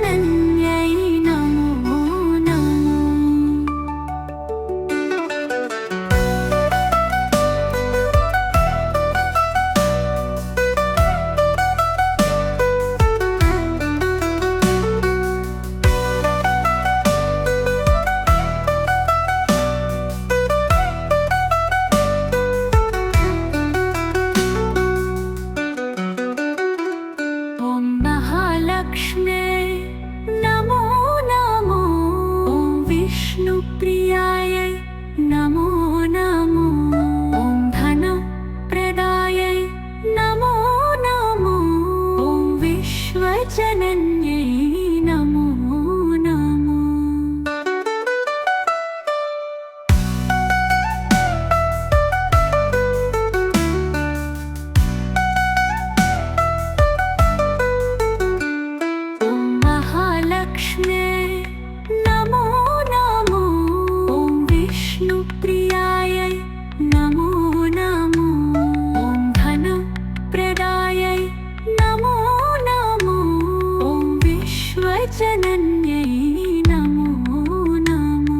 विश्वजनन्यै Namo Namo. Om महालक्ष्म्यै Namo Namo. Om विष्णुप्रियायै Namo Namo. Om धनप्रदायै Namo Namo. Om विश्वजनन्यै Namo Namo. Om महालक्ष्म्यै Namo Namo. Om विष्णुप्रियायै Namo Namo. Om धनप्रदायै Namo Namo. Om विश्वजनन्यै Namo Namo.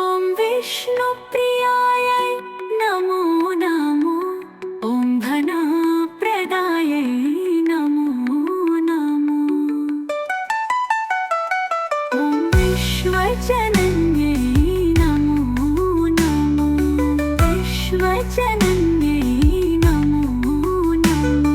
Om विष्णुप्रियायै Namo Namo. Om धनप्रदायै Namo Namo. Om विश्वजनन्यै Namo Namo. विश्वजनन्यै Namo Namo.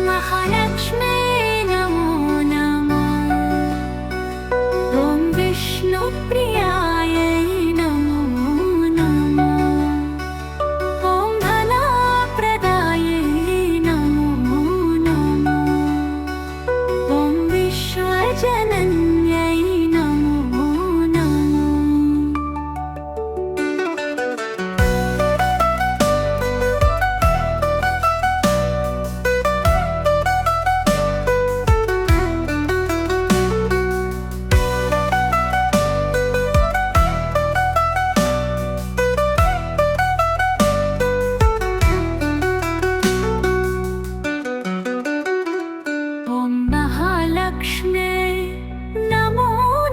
महालक्ष्म्यै Namo Namo. Om विष्णुप्रियायै Namo Namo. Om धनप्रदायै Namo Namo. Om विश्वजनन्यै Namo Namo. Om महालक्ष्म्यै Namo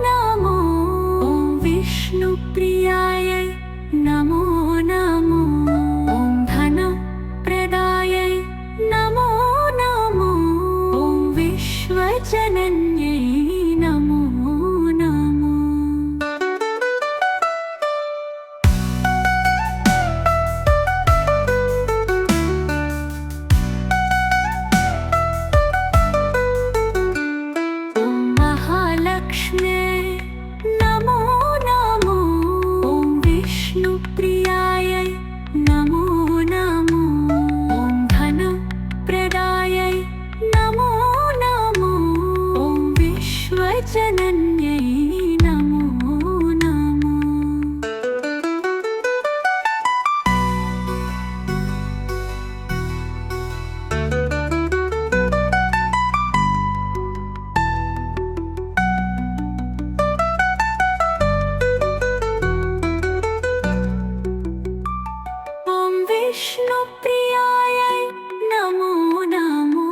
Namo. Om विष्णुप्रियायै Namo Namo. Om धनप्रदायै Namo Namo. Om विश्वजनन्यै Namo Namo. Om महालक्ष्म्यै Namo Namo. Om विष्णुप्रियायै Namo Namo. Om धनप्रदायै Namo Namo. Om विश्वजनन्यै Namo Namo. Om विष्णुप्रियायै Namo Namo.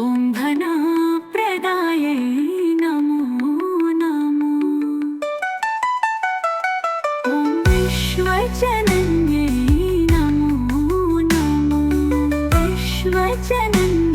Om धनप्रदायै Namo Namo. Om विश्वजनन्यै Namo Namo. विश्वजनन्यै